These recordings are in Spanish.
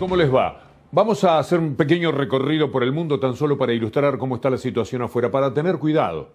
¿Cómo les va? Vamos a hacer un pequeño recorrido por el mundo tan solo para ilustrar cómo está la situación afuera, para tener cuidado.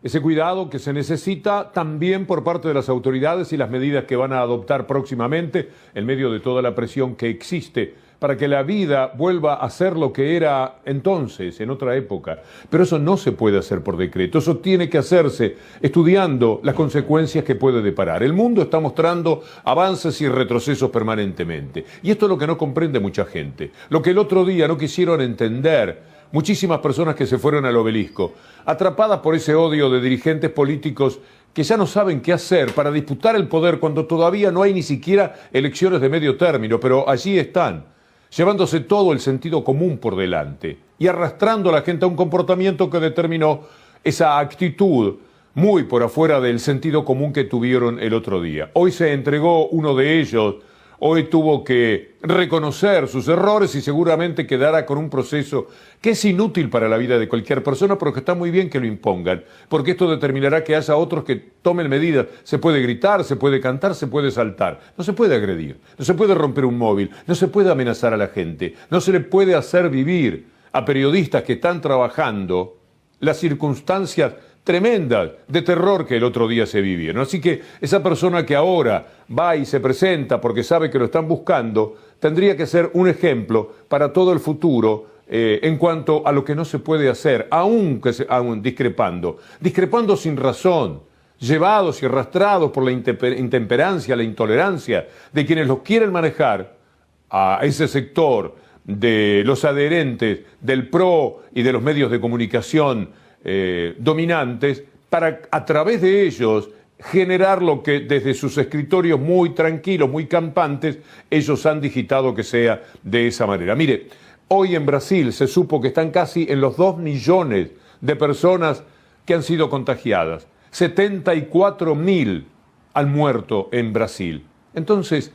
Ese cuidado que se necesita también por parte de las autoridades y las medidas que van a adoptar próximamente en medio de toda la presión que existe para que la vida vuelva a ser lo que era entonces, en otra época. Pero eso no se puede hacer por decreto, eso tiene que hacerse estudiando las consecuencias que puede deparar. El mundo está mostrando avances y retrocesos permanentemente. Y esto es lo que no comprende mucha gente. Lo que el otro día no quisieron entender muchísimas personas que se fueron al obelisco, atrapadas por ese odio de dirigentes políticos que ya no saben qué hacer para disputar el poder cuando todavía no hay ni siquiera elecciones de medio término, pero allí están, llevándose todo el sentido común por delante y arrastrando a la gente a un comportamiento que determinó esa actitud muy por afuera del sentido común que tuvieron el otro día. Hoy se entregó uno de ellos, hoy tuvo que reconocer sus errores y seguramente quedará con un proceso que es inútil para la vida de cualquier persona, pero que está muy bien que lo impongan, porque esto determinará que haya otros que tomen medidas. Se puede gritar, se puede cantar, se puede saltar, no se puede agredir, no se puede romper un móvil, no se puede amenazar a la gente, no se le puede hacer vivir a periodistas que están trabajando las circunstancias tremendas de terror que el otro día se vivieron. Así que esa persona que ahora va y se presenta porque sabe que lo están buscando, tendría que ser un ejemplo para todo el futuro en cuanto a lo que no se puede hacer, aún discrepando sin razón, llevados y arrastrados por la intemperancia, la intolerancia de quienes los quieren manejar a ese sector de los adherentes del PRO y de los medios de comunicación dominantes, para a través de ellos generar lo que desde sus escritorios muy tranquilos, muy campantes, ellos han digitado que sea de esa manera. Mire, hoy en Brasil se supo que están casi en los 2 millones de personas que han sido contagiadas. 74.000 han muerto en Brasil. Entonces,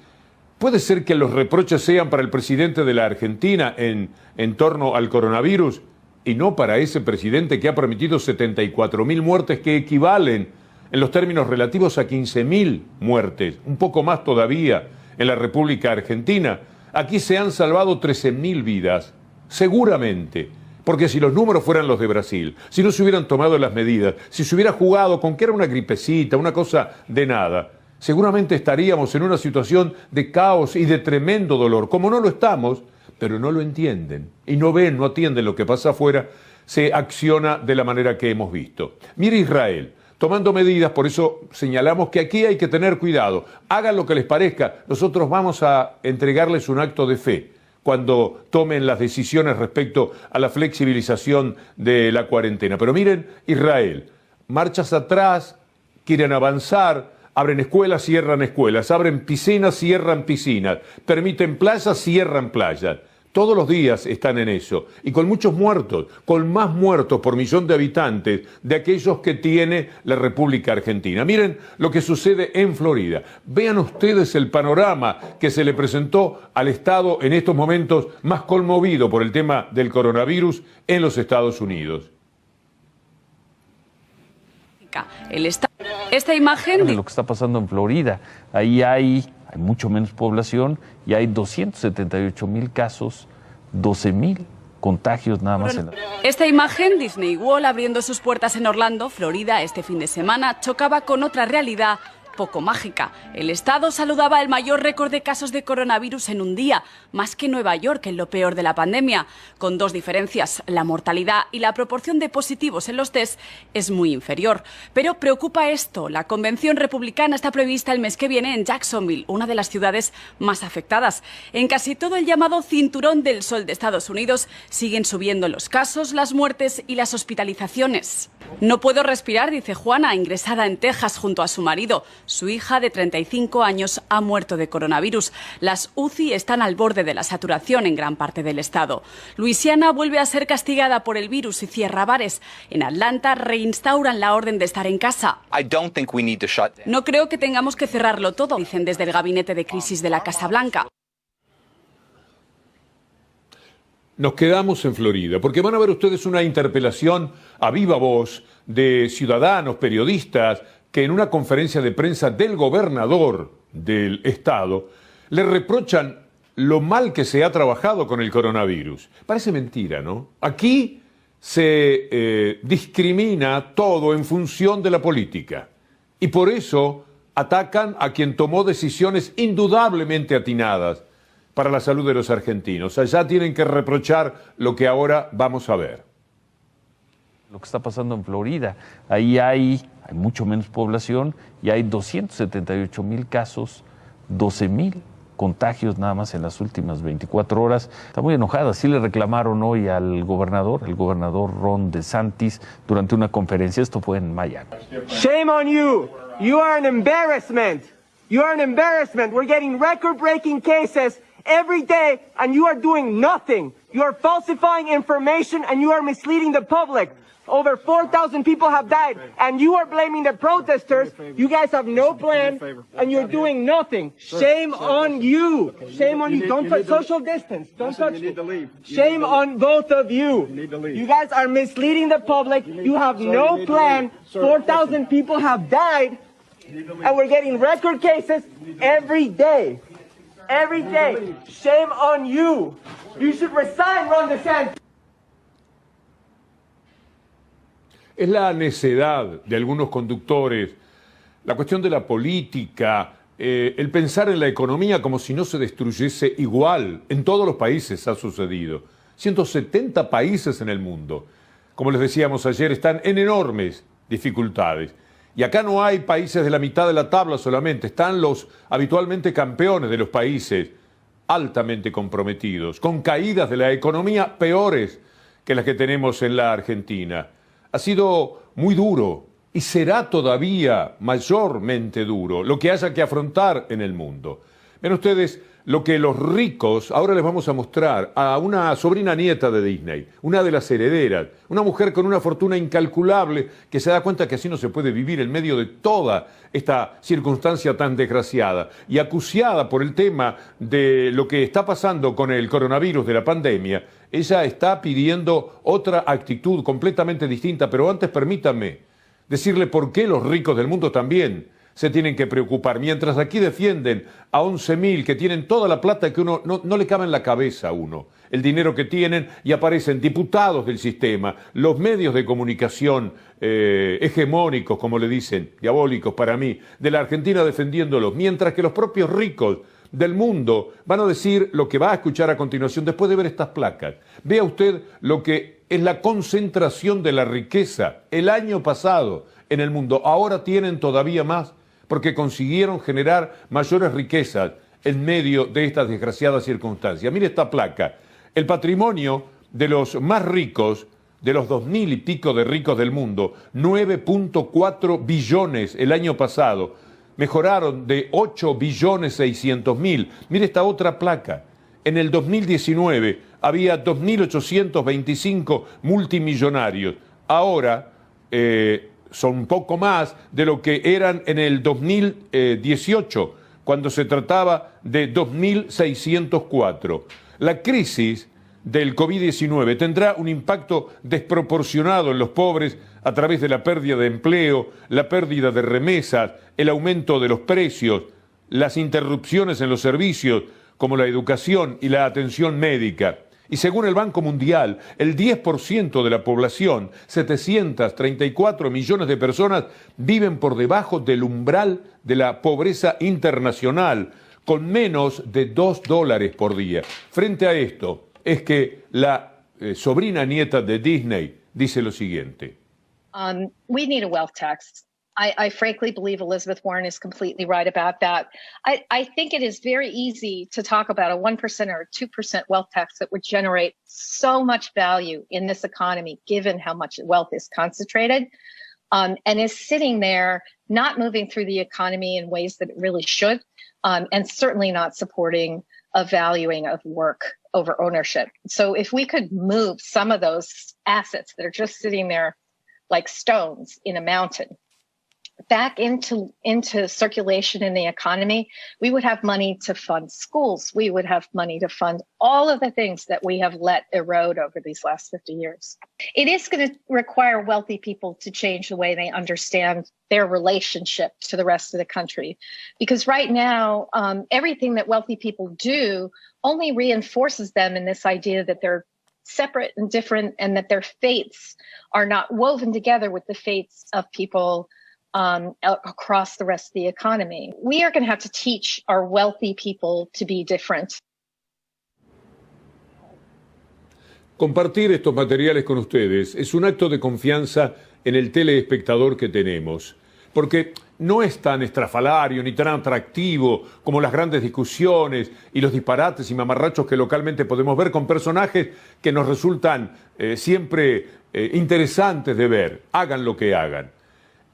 ¿puede ser que los reproches sean para el presidente de la Argentina en torno al coronavirus y no para ese presidente que ha permitido 74.000 muertes que equivalen en los términos relativos a 15.000 muertes, un poco más todavía en la República Argentina? Aquí se han salvado 13.000 vidas, seguramente, porque si los números fueran los de Brasil, si no se hubieran tomado las medidas, si se hubiera jugado con que era una gripecita, una cosa de nada, seguramente estaríamos en una situación de caos y de tremendo dolor. Como no lo estamos, pero no lo entienden y no ven, no atienden lo que pasa afuera, se acciona de la manera que hemos visto. Mire Israel, tomando medidas, por eso señalamos que aquí hay que tener cuidado. Hagan lo que les parezca, nosotros vamos a entregarles un acto de fe cuando tomen las decisiones respecto a la flexibilización de la cuarentena. Pero miren Israel, marchas atrás, quieren avanzar, abren escuelas, cierran escuelas, abren piscinas, cierran piscinas, permiten playas, cierran playas. Todos los días están en eso, y con muchos muertos, con más muertos por millón de habitantes de aquellos que tiene la República Argentina. Miren lo que sucede en Florida. Vean ustedes el panorama que se le presentó al Estado en estos momentos más conmovido por el tema del coronavirus en los Estados Unidos. Esta imagen de lo que está pasando en Florida, ahí hay mucho menos población y hay 278.000 casos, 12.000 contagios nada más. Esta imagen, Disney World abriendo sus puertas en Orlando, Florida, este fin de semana, chocaba con otra realidad poco mágica. El Estado saludaba el mayor récord de casos de coronavirus en un día, más que Nueva York en lo peor de la pandemia, con 2 diferencias: la mortalidad y la proporción de positivos en los test es muy inferior. Pero preocupa esto: la convención republicana está prevista el mes que viene en Jacksonville, una de las ciudades más afectadas. En casi todo el llamado cinturón del sol de Estados Unidos siguen subiendo los casos, las muertes y las hospitalizaciones. No puedo respirar, dice Juana, ingresada en Texas junto a su marido. Su hija de 35 años ha muerto de coronavirus. Las UCI están al borde de la saturación en gran parte del estado. Luisiana vuelve a ser castigada por el virus y cierra bares. En Atlanta reinstauran la orden de estar en casa. No creo que tengamos que cerrarlo todo, dicen desde el gabinete de crisis de la Casa Blanca. Nos quedamos en Florida, porque van a ver ustedes una interpelación a viva voz de ciudadanos, periodistas, que en una conferencia de prensa del gobernador del estado le reprochan lo mal que se ha trabajado con el coronavirus. Parece mentira, ¿no? Aquí se discrimina todo en función de la política. Y por eso atacan a quien tomó decisiones indudablemente atinadas para la salud de los argentinos. Allá tienen que reprochar lo que ahora vamos a ver. Lo que está pasando en Florida, ahí hay mucho menos población y hay 278,000 casos, 12,000 contagios nada más en las últimas 24 horas. Está muy enojada. Sí le reclamaron hoy al gobernador, el gobernador Ron DeSantis, durante una conferencia. Esto fue en Miami. Shame on you. You are an embarrassment. You are an embarrassment. We're getting record-breaking cases every day and you are doing nothing. You are falsifying information and you are misleading the public. Over 4,000 people have died, and you are blaming the protesters. You guys have no plan, and you're doing nothing. Shame on you. Shame on you. Don't touch social distance. Don't touch. Shame on both of you. You guys are misleading the public. You have no plan. 4,000 people have died, and we're getting record cases every day. Every day. Shame on you. You should resign, Ron DeSantis. Es la necedad de algunos conductores, la cuestión de la política, el pensar en la economía como si no se destruyese igual. En todos los países ha sucedido. 170 países en el mundo, como les decíamos ayer, están en enormes dificultades. Y acá no hay países de la mitad de la tabla solamente, están los habitualmente campeones de los países altamente comprometidos, con caídas de la economía peores que las que tenemos en la Argentina. Ha sido muy duro y será todavía mayormente duro lo que haya que afrontar en el mundo. Ven ustedes lo que los ricos, ahora les vamos a mostrar a una sobrina nieta de Disney, una de las herederas, una mujer con una fortuna incalculable que se da cuenta que así no se puede vivir en medio de toda esta circunstancia tan desgraciada y acuciada por el tema de lo que está pasando con el coronavirus de la pandemia. Ella está pidiendo otra actitud completamente distinta, pero antes permítanme decirle por qué los ricos del mundo también se tienen que preocupar, mientras aquí defienden a 11.000 que tienen toda la plata que uno no le cabe en la cabeza a uno, el dinero que tienen, y aparecen diputados del sistema, los medios de comunicación hegemónicos, como le dicen, diabólicos para mí, de la Argentina defendiéndolos, mientras que los propios ricos del mundo van a decir lo que va a escuchar a continuación después de ver estas placas. Vea usted lo que es la concentración de la riqueza el año pasado en el mundo. Ahora tienen todavía más porque consiguieron generar mayores riquezas en medio de estas desgraciadas circunstancias. Mire esta placa. El patrimonio de los más ricos, de los 2.000 y pico de ricos del mundo, 9.4 billones el año pasado, mejoraron de 8.600.000. Mire esta otra placa. En el 2019 había 2.825 multimillonarios. Ahora son un poco más de lo que eran en el 2018, cuando se trataba de 2.604. La crisis del COVID-19 tendrá un impacto desproporcionado en los pobres a través de la pérdida de empleo, la pérdida de remesas, el aumento de los precios, las interrupciones en los servicios como la educación y la atención médica. Y según el Banco Mundial, el 10% de la población, 734 millones de personas, viven por debajo del umbral de la pobreza internacional, con menos de $2 por día. Frente a esto, es que la sobrina nieta de Disney dice lo siguiente. We need a wealth tax. I frankly believe Elizabeth Warren is completely right about that. I think it is very easy to talk about a 1% or a 2% wealth tax that would generate so much value in this economy, given how much wealth is concentrated, and is sitting there not moving through the economy in ways that it really should, and certainly not supporting a valuing of work over ownership. So if we could move some of those assets that are just sitting there like stones in a mountain back into circulation in the economy, we would have money to fund schools. We would have money to fund all of the things that we have let erode over these last 50 years. It is going to require wealthy people to change the way they understand their relationship to the rest of the country. Because right now, everything that wealthy people do only reinforces them in this idea that they're separate and different, and that their fates are not woven together with the fates of people across the rest of the economy. We are going to have to teach our wealthy people to be different. Compartir estos materiales con ustedes es un acto de confianza en el teleespectador que tenemos, porque no es tan estrafalario ni tan atractivo como las grandes discusiones y los disparates y mamarrachos que localmente podemos ver con personajes que nos resultan siempre interesantes de ver, hagan lo que hagan.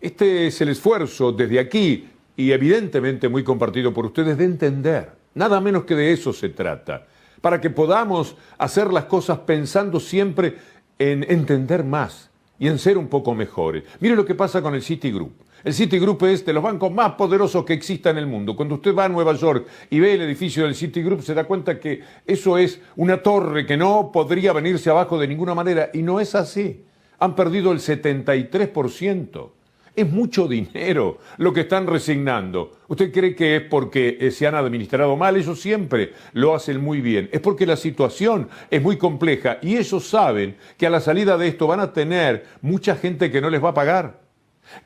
Este es el esfuerzo desde aquí, y evidentemente muy compartido por ustedes, de entender. Nada menos que de eso se trata. Para que podamos hacer las cosas pensando siempre en entender más y en ser un poco mejores. Mire lo que pasa con el Citigroup. El Citigroup es de los bancos más poderosos que exista en el mundo. Cuando usted va a Nueva York y ve el edificio del Citigroup, se da cuenta que eso es una torre que no podría venirse abajo de ninguna manera. Y no es así. Han perdido el 73%. Es mucho dinero lo que están resignando. ¿Usted cree que es porque se han administrado mal? Ellos siempre lo hacen muy bien. Es porque la situación es muy compleja y ellos saben que a la salida de esto van a tener mucha gente que no les va a pagar,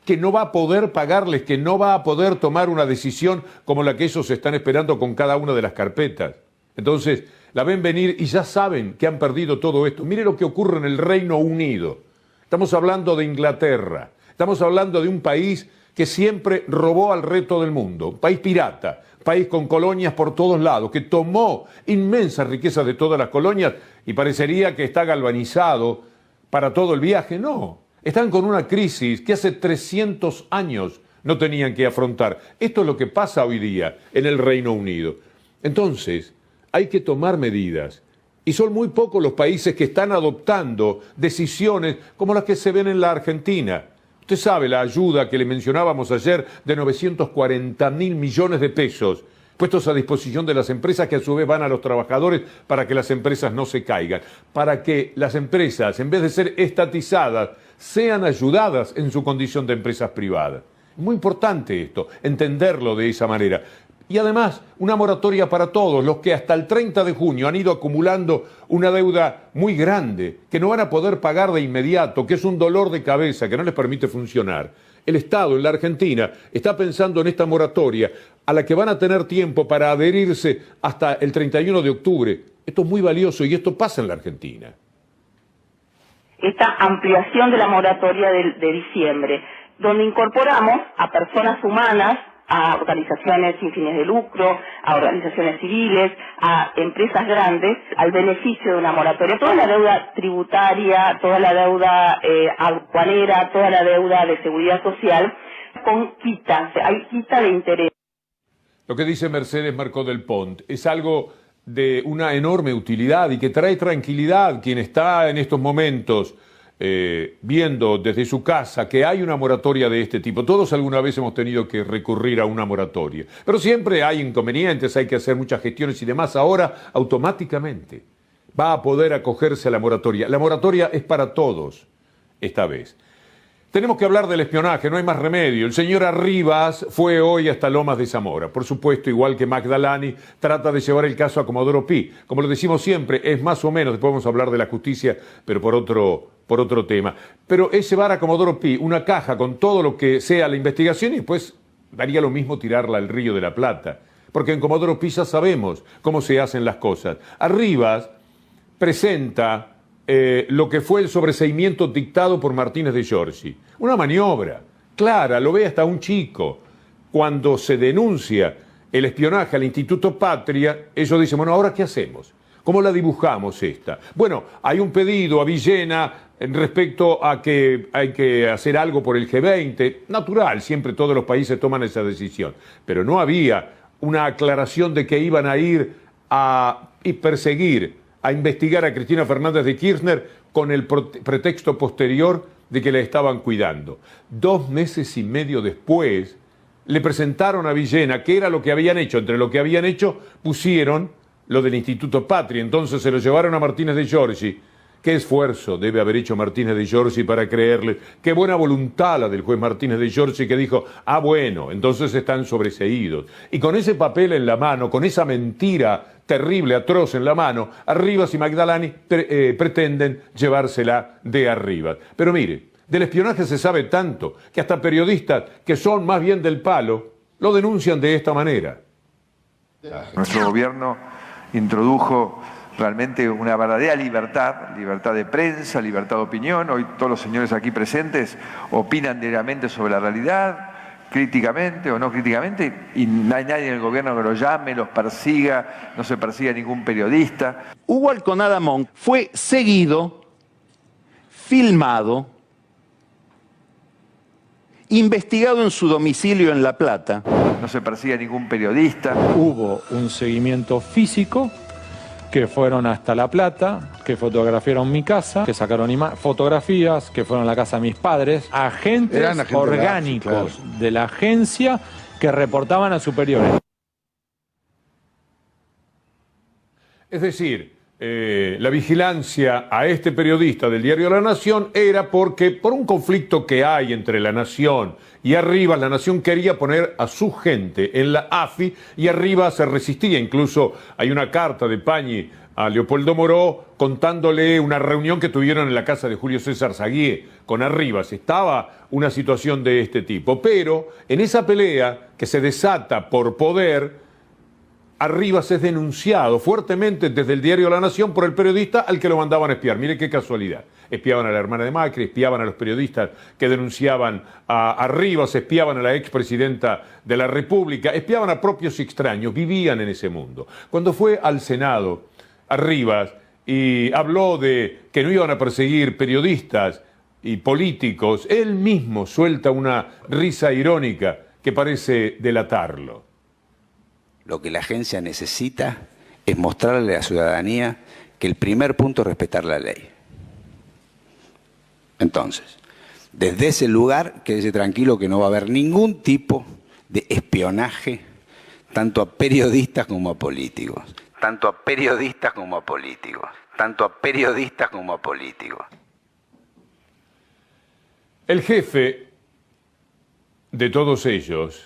que no va a poder pagarles, que no va a poder tomar una decisión como la que ellos están esperando con cada una de las carpetas. Entonces, la ven venir y ya saben que han perdido todo esto. Mire lo que ocurre en el Reino Unido. Estamos hablando de Inglaterra. Estamos hablando de un país que siempre robó al resto del mundo, un país pirata, país con colonias por todos lados, que tomó inmensas riquezas de todas las colonias y parecería que está galvanizado para todo el viaje. No, están con una crisis que hace 300 años no tenían que afrontar. Esto es lo que pasa hoy día en el Reino Unido. Entonces, hay que tomar medidas. Y son muy pocos los países que están adoptando decisiones como las que se ven en la Argentina. Usted sabe la ayuda que le mencionábamos ayer de 940.000 millones de pesos puestos a disposición de las empresas, que a su vez van a los trabajadores para que las empresas no se caigan, para que las empresas, en vez de ser estatizadas, sean ayudadas en su condición de empresas privadas. Es muy importante esto, entenderlo de esa manera. Y además, una moratoria para todos los que hasta el 30 de junio han ido acumulando una deuda muy grande, que no van a poder pagar de inmediato, que es un dolor de cabeza, que no les permite funcionar. El Estado en la Argentina está pensando en esta moratoria, a la que van a tener tiempo para adherirse hasta el 31 de octubre. Esto es muy valioso y esto pasa en la Argentina. Esta ampliación de la moratoria de diciembre, donde incorporamos a personas humanas, a organizaciones sin fines de lucro, a organizaciones civiles, a empresas grandes, al beneficio de una moratoria. Toda la deuda tributaria, toda la deuda aduanera, toda la deuda de seguridad social, con quita, hay quita de interés. Lo que dice Mercedes Marcó del Pont es algo de una enorme utilidad y que trae tranquilidad quien está en estos momentos viendo desde su casa que hay una moratoria de este tipo. Todos alguna vez hemos tenido que recurrir a una moratoria, pero siempre hay inconvenientes, hay que hacer muchas gestiones y demás. Ahora automáticamente va a poder acogerse a la moratoria. La moratoria es para todos esta vez. Tenemos que hablar del espionaje, no hay más remedio. El señor Arribas fue hoy hasta Lomas de Zamora. Por supuesto, igual que Magdalani, trata de llevar el caso a Comodoro Pi. Como lo decimos siempre, es más o menos, después vamos a hablar de la justicia, pero por otro tema. Pero es llevar a Comodoro Pi una caja con todo lo que sea la investigación y después daría lo mismo tirarla al Río de la Plata. Porque en Comodoro Pi ya sabemos cómo se hacen las cosas. Arribas presenta lo que fue el sobreseimiento dictado por Martínez de Giorgi. Una maniobra clara, lo ve hasta un chico. Cuando se denuncia el espionaje al Instituto Patria, ellos dicen, bueno, ¿ahora qué hacemos? ¿Cómo la dibujamos esta? Bueno, hay un pedido a Villena respecto a que hay que hacer algo por el G20. Natural, siempre todos los países toman esa decisión. Pero no había una aclaración de que iban a ir a perseguir, a investigar a Cristina Fernández de Kirchner con el pretexto posterior de que la estaban cuidando. 2 meses y medio después, le presentaron a Villena qué era lo que habían hecho. Entre lo que habían hecho, pusieron lo del Instituto Patria. Entonces se lo llevaron a Martínez de Giorgi. Qué esfuerzo debe haber hecho Martínez de Giorgi para creerle. Qué buena voluntad la del juez Martínez de Giorgi, que dijo, ah, bueno, entonces están sobreseídos. Y con ese papel en la mano, con esa mentira terrible, atroz en la mano, Arribas y Magdalani pretenden llevársela de Arribas. Pero mire, del espionaje se sabe tanto que hasta periodistas que son más bien del palo lo denuncian de esta manera. Nuestro gobierno introdujo realmente una verdadera libertad, libertad de prensa, libertad de opinión. Hoy todos los señores aquí presentes opinan diariamente sobre la realidad, críticamente o no críticamente, y no hay nadie en el gobierno que los llame, los persiga, no se persigue a ningún periodista. Hugo Alconada Monk fue seguido, filmado, investigado en su domicilio en La Plata. No se persigue a ningún periodista. Hubo un seguimiento físico, que fueron hasta La Plata, que fotografiaron mi casa, que sacaron fotografías, que fueron a la casa de mis padres, agentes orgánicos de la agencia que reportaban a superiores. Es decir, la vigilancia a este periodista del diario La Nación era porque por un conflicto que hay entre La Nación y Arribas, La Nación quería poner a su gente en la AFI y Arribas se resistía. Incluso hay una carta de Pañi a Leopoldo Moró contándole una reunión que tuvieron en la casa de Julio César Zaguié con Arribas. Estaba una situación de este tipo, pero en esa pelea que se desata por poder, Arribas es denunciado fuertemente desde el diario La Nación por el periodista al que lo mandaban a espiar. Mire qué casualidad. Espiaban a la hermana de Macri, espiaban a los periodistas que denunciaban a Arribas, espiaban a la expresidenta de la República, espiaban a propios extraños, vivían en ese mundo. Cuando fue al Senado, Arribas, y habló de que no iban a perseguir periodistas y políticos, él mismo suelta una risa irónica que parece delatarlo. Lo que la agencia necesita es mostrarle a la ciudadanía que el primer punto es respetar la ley. Entonces, desde ese lugar, quédese tranquilo que no va a haber ningún tipo de espionaje, tanto a periodistas como a políticos. Tanto a periodistas como a políticos. Tanto a periodistas como a políticos. El jefe de todos ellos,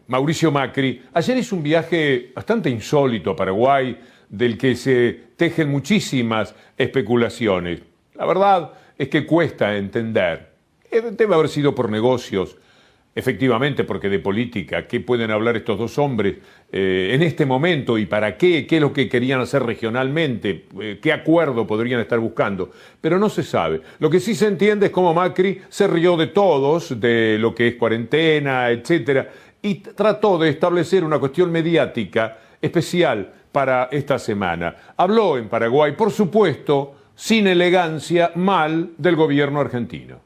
Mauricio Macri, ayer hizo un viaje bastante insólito a Paraguay, del que se tejen muchísimas especulaciones. La verdad es que cuesta entender. Debe haber sido por negocios, efectivamente, porque de política, ¿qué pueden hablar estos dos hombres en este momento y para qué? ¿Qué es lo que querían hacer regionalmente? ¿Qué acuerdo podrían estar buscando? Pero no se sabe. Lo que sí se entiende es cómo Macri se rió de todos, de lo que es cuarentena, etcétera, y trató de establecer una cuestión mediática especial para esta semana. Habló en Paraguay, por supuesto, sin elegancia, mal del gobierno argentino.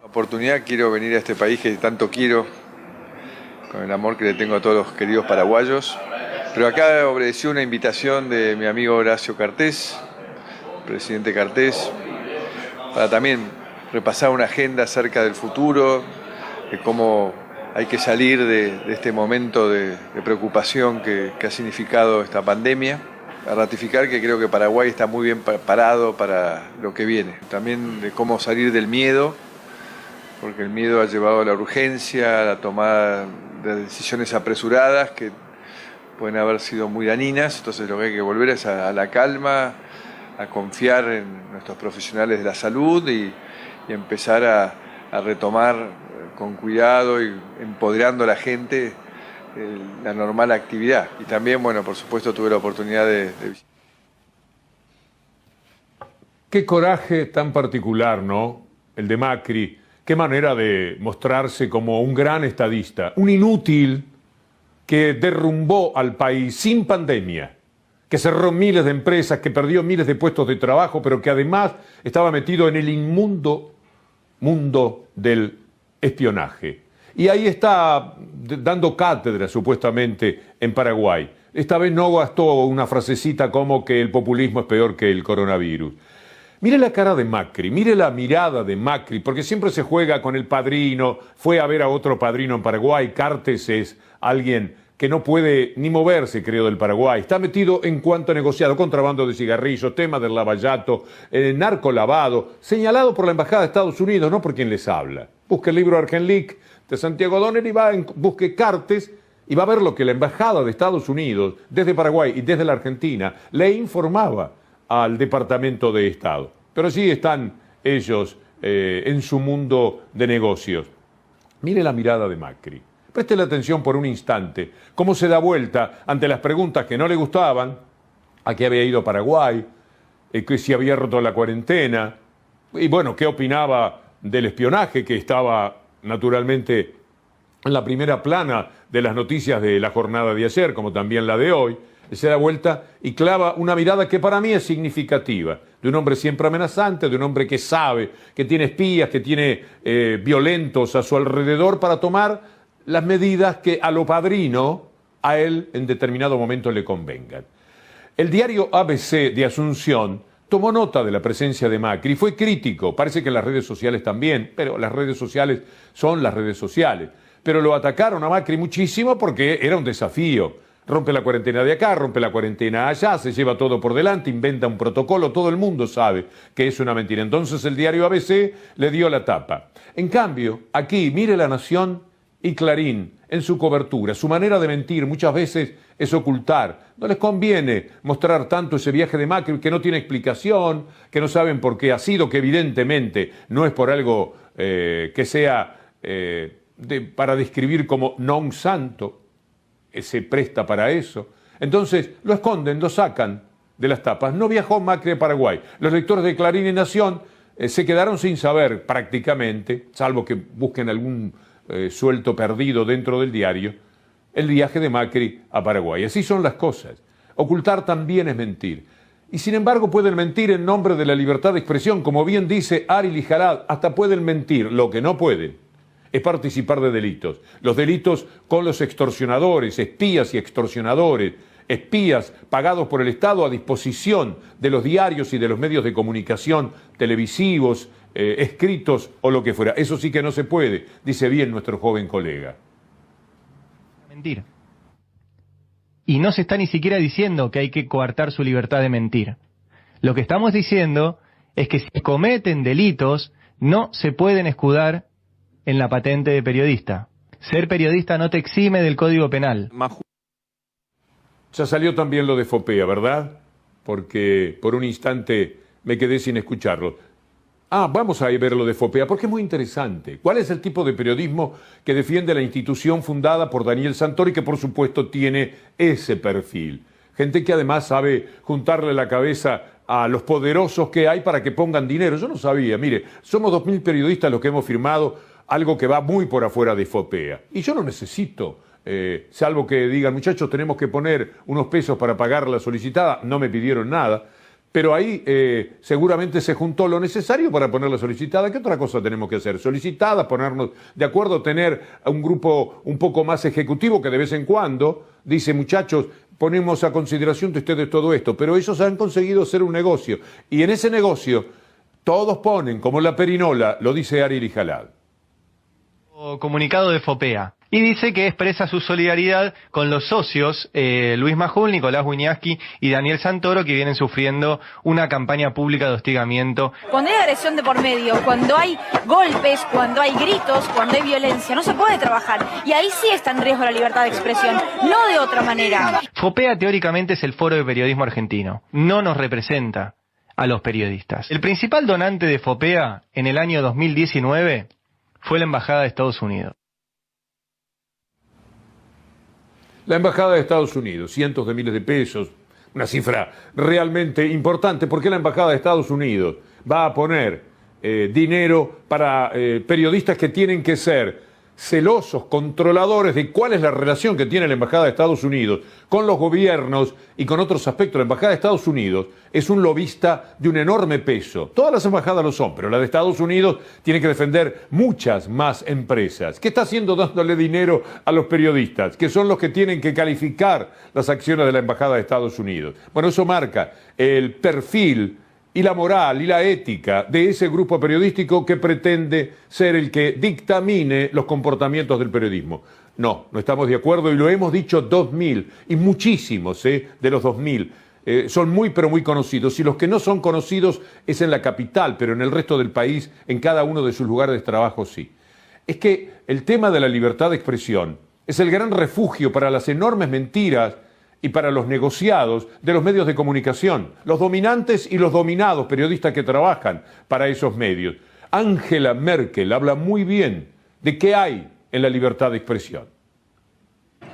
Oportunidad, quiero venir a este país que tanto quiero, con el amor que le tengo a todos los queridos paraguayos. Pero acá obedeció una invitación de mi amigo Horacio Cartés, presidente Cartés, para también repasar una agenda acerca del futuro, de cómo hay que salir de este momento de preocupación que ha significado esta pandemia, a ratificar que creo que Paraguay está muy bien parado para lo que viene. También de cómo salir del miedo, porque el miedo ha llevado a la urgencia, a la tomada de decisiones apresuradas que pueden haber sido muy dañinas. Entonces lo que hay que volver es a la calma, a confiar en nuestros profesionales de la salud y empezar a retomar con cuidado y empoderando a la gente la normal actividad. Y también, bueno, por supuesto tuve la oportunidad de Qué coraje tan particular, ¿no? El de Macri. Qué manera de mostrarse como un gran estadista, un inútil que derrumbó al país sin pandemia, que cerró miles de empresas, que perdió miles de puestos de trabajo, pero que además estaba metido en el inmundo mundo del espionaje. Y ahí está dando cátedra, supuestamente, en Paraguay. esta vez no gastó una frasecita como que el populismo es peor que el coronavirus. Mire la cara de Macri, mire la mirada de Macri, porque siempre se juega con el padrino, fue a ver a otro padrino en Paraguay, Cartes es alguien que no puede ni moverse, creo, del Paraguay, está metido en cuanto a negociado, contrabando de cigarrillos, tema del lavallato, narcolavado, señalado por la Embajada de Estados Unidos, no por quien les habla. Busque el libro Argenlik de Santiago Donner y busque Cartes y va a ver lo que la Embajada de Estados Unidos, desde Paraguay y desde la Argentina, le informaba al Departamento de Estado. Pero sí están ellos en su mundo de negocios. Mire la mirada de Macri. Préstele atención por un instante cómo se da vuelta ante las preguntas que no le gustaban, a qué había ido a Paraguay, que si había roto la cuarentena, y bueno, qué opinaba del espionaje que estaba naturalmente en la primera plana de las noticias de la jornada de ayer, como también la de hoy. Se da vuelta y clava una mirada que para mí es significativa, de un hombre siempre amenazante, de un hombre que sabe, que tiene espías, que tiene violentos a su alrededor para tomar las medidas que a lo padrino, a él en determinado momento le convengan. El diario ABC de Asunción tomó nota de la presencia de Macri, fue crítico, parece que en las redes sociales también, pero las redes sociales son las redes sociales. Pero lo atacaron a Macri muchísimo porque era un desafío. Rompe la cuarentena de acá, rompe la cuarentena allá, se lleva todo por delante, inventa un protocolo, todo el mundo sabe que es una mentira. Entonces el diario ABC le dio la tapa. En cambio, aquí, mire La Nación y Clarín en su cobertura. Su manera de mentir muchas veces es ocultar. No les conviene mostrar tanto ese viaje de Macri que no tiene explicación, que no saben por qué ha sido, que evidentemente no es por algo que sea para describir como non santo. Se presta para eso. Entonces lo esconden, lo sacan de las tapas. No viajó Macri a Paraguay. Los lectores de Clarín y Nación se quedaron sin saber prácticamente, salvo que busquen algún suelto perdido dentro del diario, el viaje de Macri a Paraguay. Así son las cosas. Ocultar también es mentir. Y sin embargo pueden mentir en nombre de la libertad de expresión. Como bien dice Ari Lijarad, hasta pueden mentir. Lo que no pueden es participar de delitos. Los delitos con los extorsionadores, espías y extorsionadores, espías pagados por el Estado a disposición de los diarios y de los medios de comunicación televisivos, escritos o lo que fuera. Eso sí que no se puede, dice bien nuestro joven colega. Mentir. Y no se está ni siquiera diciendo que hay que coartar su libertad de mentir. Lo que estamos diciendo es que si cometen delitos, no se pueden escudar en la patente de periodista. Ser periodista no te exime del Código Penal. Ya salió también lo de Fopea, ¿verdad? Porque por un instante me quedé sin escucharlo. Vamos a ver lo de Fopea, porque es muy interesante. ¿Cuál es el tipo de periodismo que defiende la institución fundada por Daniel Santoro y que por supuesto tiene ese perfil? Gente que además sabe juntarle la cabeza a los poderosos que hay para que pongan dinero. Yo no sabía, mire, somos 2.000 periodistas los que hemos firmado algo que va muy por afuera de Fopea. Y yo no necesito, salvo que digan, muchachos, tenemos que poner unos pesos para pagar la solicitada. No me pidieron nada. Pero ahí seguramente se juntó lo necesario para poner la solicitada. ¿Qué otra cosa tenemos que hacer? Solicitada, ponernos de acuerdo, tener un grupo un poco más ejecutivo que de vez en cuando dice, muchachos, ponemos a consideración de ustedes todo esto. Pero ellos han conseguido hacer un negocio. Y en ese negocio todos ponen, como la perinola, lo dice Ari Lijalad. Comunicado de Fopea. Y dice que expresa su solidaridad con los socios Luis Majul, Nicolás Wiñaski y Daniel Santoro, que vienen sufriendo una campaña pública de hostigamiento. Cuando hay agresión de por medio, cuando hay golpes, cuando hay gritos, cuando hay violencia, no se puede trabajar. Y ahí sí está en riesgo la libertad de expresión, no de otra manera. Fopea teóricamente es el Foro de Periodismo Argentino. No nos representa a los periodistas. El principal donante de Fopea en el año 2019 fue la Embajada de Estados Unidos. La Embajada de Estados Unidos, cientos de miles de pesos, una cifra realmente importante, porque la Embajada de Estados Unidos va a poner dinero para periodistas que tienen que ser celosos, controladores de cuál es la relación que tiene la Embajada de Estados Unidos con los gobiernos y con otros aspectos. La Embajada de Estados Unidos es un lobista de un enorme peso. Todas las embajadas lo son, pero la de Estados Unidos tiene que defender muchas más empresas. ¿Qué está haciendo dándole dinero a los periodistas, que son los que tienen que calificar las acciones de la Embajada de Estados Unidos? Bueno, eso marca el perfil y la moral y la ética de ese grupo periodístico que pretende ser el que dictamine los comportamientos del periodismo. No estamos de acuerdo y lo hemos dicho 2000 y muchísimos de los 2000 son muy pero muy conocidos, y los que no son conocidos es en la capital, pero en el resto del país, en cada uno de sus lugares de trabajo sí. Es que el tema de la libertad de expresión es el gran refugio para las enormes mentiras y para los negociados de los medios de comunicación, los dominantes y los dominados periodistas que trabajan para esos medios. Angela Merkel habla muy bien de qué hay en la libertad de expresión.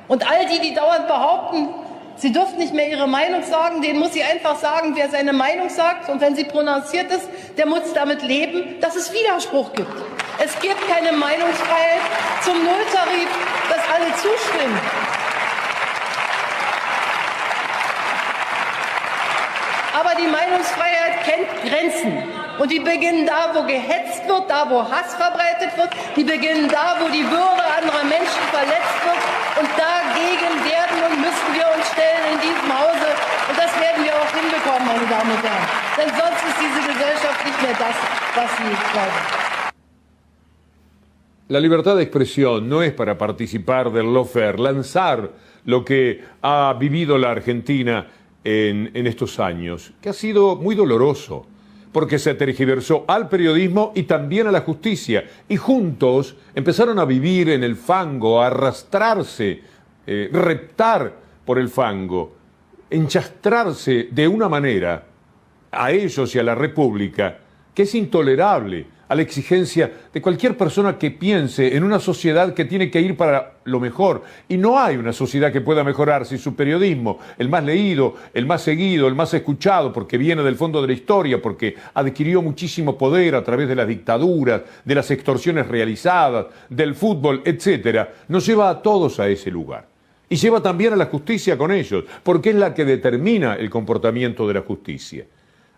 Und all die dauernd behaupten, sie dürfen nicht mehr ihre Meinung sagen, denen muss sie einfach sagen, wer seine Meinung sagt, und wenn sie prononciert ist, der muss damit leben, dass es Widerspruch gibt. Es gibt keine Meinungsfreiheit zum Nulltarif, dass alle zustimmen. Aber die Meinungsfreiheit kennt Grenzen. Und die beginnen da, wo gehetzt wird, da, wo Hass verbreitet wird. Die beginnen da, wo die Würde anderer Menschen verletzt wird. Und dagegen werden und müssen wir uns stellen in diesem Hause. Und das werden wir auch hinbekommen, meine Damen und Herren. Denn sonst ist diese Gesellschaft nicht mehr das, was sie glauben. La libertad de expresión no es para participar del lawfare, lanzar lo que ha vivido la Argentina en estos años, que ha sido muy doloroso, porque se tergiversó al periodismo y también a la justicia, y juntos empezaron a vivir en el fango, a arrastrarse, reptar por el fango, enchastrarse de una manera a ellos y a la República que es intolerable a la exigencia de cualquier persona que piense en una sociedad que tiene que ir para lo mejor. Y no hay una sociedad que pueda mejorar si su periodismo, el más leído, el más seguido, el más escuchado, porque viene del fondo de la historia, porque adquirió muchísimo poder a través de las dictaduras, de las extorsiones realizadas, del fútbol, etcétera, nos lleva a todos a ese lugar. Y lleva también a la justicia con ellos, porque es la que determina el comportamiento de la justicia.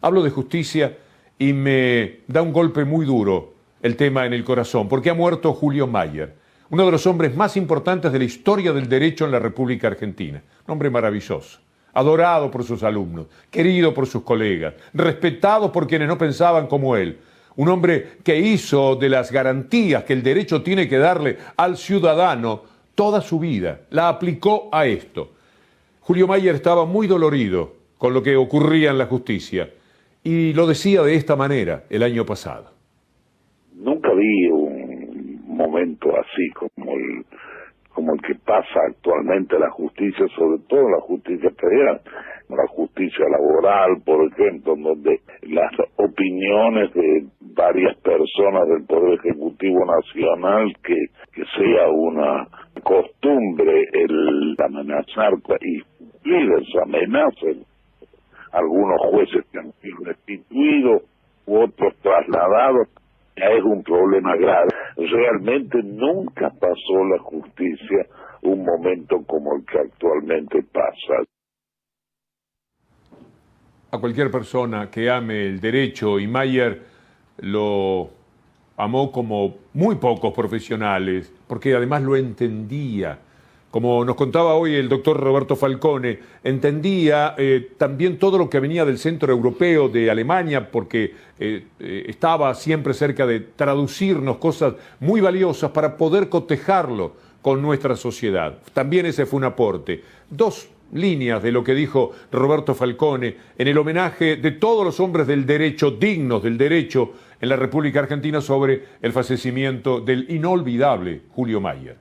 Hablo de justicia y me da un golpe muy duro el tema en el corazón, porque ha muerto Julio Mayer, uno de los hombres más importantes de la historia del derecho en la República Argentina. Un hombre maravilloso, adorado por sus alumnos, querido por sus colegas, respetado por quienes no pensaban como él. Un hombre que hizo de las garantías que el derecho tiene que darle al ciudadano toda su vida, la aplicó a esto. Julio Mayer estaba muy dolorido con lo que ocurría en la justicia, y lo decía de esta manera el año pasado. Nunca vi un momento así como el que pasa actualmente en la justicia, sobre todo en la justicia federal, la justicia laboral, por ejemplo, en donde las opiniones de varias personas del Poder Ejecutivo Nacional, que sea una costumbre el amenazar y cumplir esa amenaza. Algunos jueces que han sido destituidos u otros trasladados, ya es un problema grave. Realmente nunca pasó la justicia un momento como el que actualmente pasa. A cualquier persona que ame el derecho, y Mayer lo amó como muy pocos profesionales, porque además lo entendía. Como nos contaba hoy el doctor Roberto Falcone, entendía también todo lo que venía del centro europeo, de Alemania, porque estaba siempre cerca de traducirnos cosas muy valiosas para poder cotejarlo con nuestra sociedad. También ese fue un aporte. Dos líneas de lo que dijo Roberto Falcone en el homenaje de todos los hombres del derecho, dignos del derecho, en la República Argentina sobre el fallecimiento del inolvidable Julio Mayer.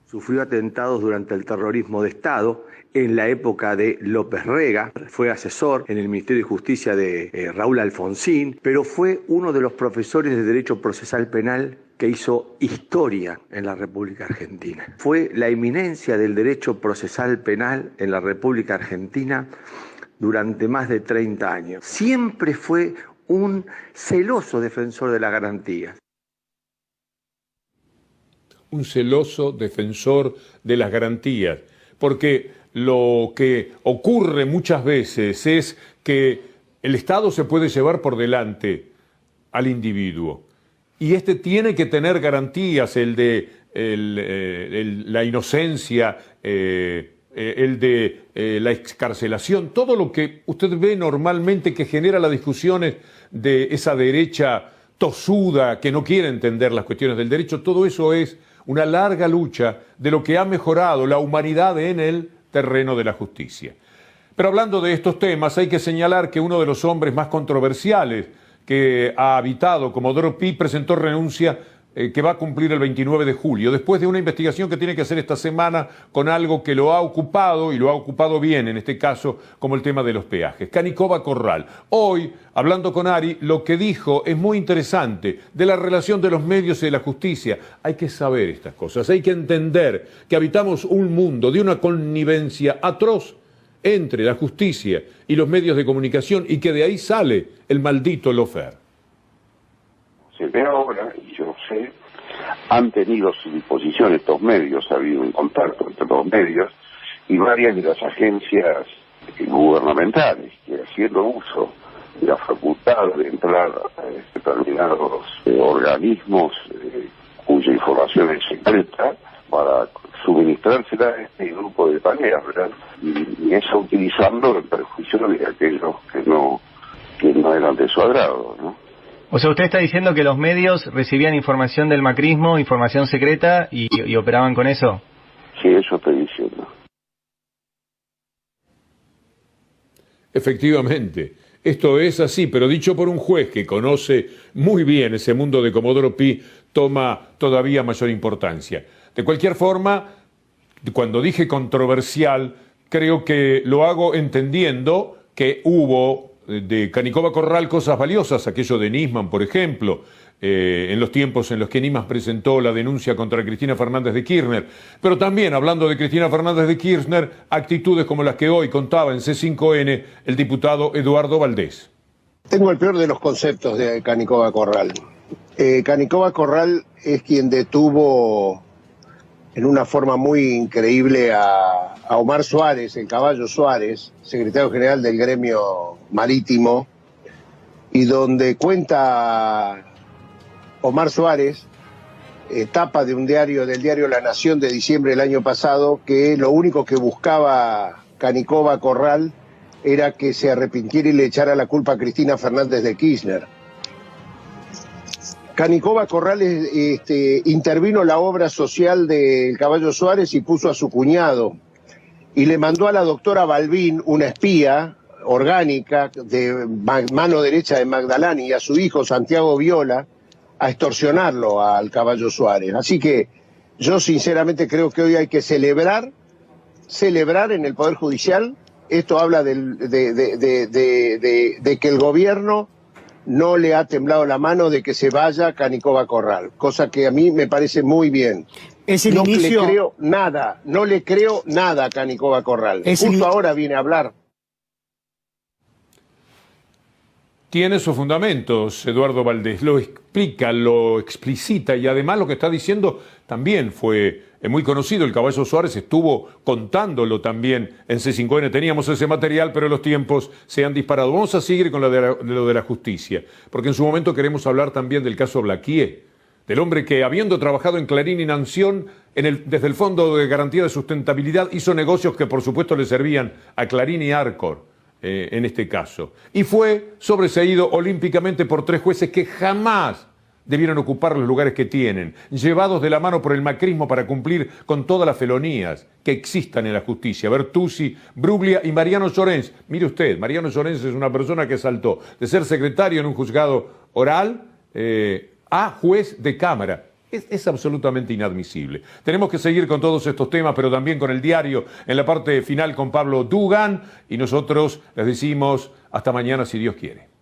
Sufrió atentados durante el terrorismo de Estado, en la época de López Rega, fue asesor en el Ministerio de Justicia de Raúl Alfonsín, pero fue uno de los profesores de Derecho Procesal Penal que hizo historia en la República Argentina. Fue la eminencia del Derecho Procesal Penal en la República Argentina durante más de 30 años. Siempre fue un celoso defensor de las garantías. un celoso defensor de las garantías, porque lo que ocurre muchas veces es que el Estado se puede llevar por delante al individuo y este tiene que tener garantías, la inocencia, el de la excarcelación, todo lo que usted ve normalmente que genera las discusiones de esa derecha tosuda que no quiere entender las cuestiones del derecho, todo eso es una larga lucha de lo que ha mejorado la humanidad en el terreno de la justicia. Pero hablando de estos temas, hay que señalar que uno de los hombres más controversiales que ha habitado Comodoro Pi presentó renuncia que va a cumplir el 29 de julio, después de una investigación que tiene que hacer esta semana con algo que lo ha ocupado, y lo ha ocupado bien en este caso, como el tema de los peajes. Canicova Corral. Hoy, hablando con Ari, lo que dijo es muy interesante, de la relación de los medios y de la justicia. Hay que saber estas cosas, hay que entender que habitamos un mundo de una connivencia atroz entre la justicia y los medios de comunicación, y que de ahí sale el maldito lawfare. Se ve ahora, y yo sé, han tenido a su disposición estos medios, ha habido un contacto entre los medios y varias de las agencias gubernamentales que, haciendo uso de la facultad de entrar a determinados organismos cuya información es secreta, para suministrársela a este grupo de tareas, ¿verdad? Y eso utilizando en perjuicio de aquellos que no eran de su agrado, ¿no? O sea, usted está diciendo que los medios recibían información del macrismo, información secreta, y operaban con eso. Sí, eso estoy diciendo. Efectivamente, esto es así, pero dicho por un juez que conoce muy bien ese mundo de Comodoro Pi, toma todavía mayor importancia. De cualquier forma, cuando dije controversial, creo que lo hago entendiendo que hubo de Canicova Corral cosas valiosas, aquello de Nisman, por ejemplo, en los tiempos en los que Nisman presentó la denuncia contra Cristina Fernández de Kirchner, pero también, hablando de Cristina Fernández de Kirchner, actitudes como las que hoy contaba en C5N el diputado Eduardo Valdés. Tengo el peor de los conceptos de Canicova Corral. Canicova Corral es quien detuvo en una forma muy increíble a Omar Suárez, el Caballo Suárez, secretario general del gremio marítimo, y donde cuenta Omar Suárez, tapa de un diario, del diario La Nación de diciembre del año pasado, que lo único que buscaba Canicova Corral era que se arrepintiera y le echara la culpa a Cristina Fernández de Kirchner. Canicova Corral intervino la obra social del Caballo Suárez y puso a su cuñado, y le mandó a la doctora Balbín, una espía orgánica de mano derecha de Magdalani, y a su hijo Santiago Viola, a extorsionarlo al Caballo Suárez. Así que yo sinceramente creo que hoy hay que celebrar en el Poder Judicial. Esto habla de que el gobierno no le ha temblado la mano de que se vaya Canicova Corral, cosa que a mí me parece muy bien. Es el inicio... no le creo nada a Canicova Corral. Justo ahora viene a hablar. Tiene sus fundamentos, Eduardo Valdés, lo explica, lo explicita, y además lo que está diciendo también fue muy conocido. El Caballo Suárez estuvo contándolo también en C5N. Teníamos ese material, pero los tiempos se han disparado. Vamos a seguir con lo de la justicia, porque en su momento queremos hablar también del caso Blaquier, del hombre que, habiendo trabajado en Clarín y Nación, desde el Fondo de Garantía de Sustentabilidad, hizo negocios que por supuesto le servían a Clarín y Arcor, en este caso. Y fue sobreseído olímpicamente por 3 jueces que jamás debieron ocupar los lugares que tienen, llevados de la mano por el macrismo para cumplir con todas las felonías que existan en la justicia. Bertuzzi, Bruglia y Mariano Llorens. Mire usted, Mariano Llorens es una persona que saltó de ser secretario en un juzgado oral a juez de cámara. Es absolutamente inadmisible. Tenemos que seguir con todos estos temas, pero también con el diario en la parte final con Pablo Dugan, y nosotros les decimos hasta mañana si Dios quiere.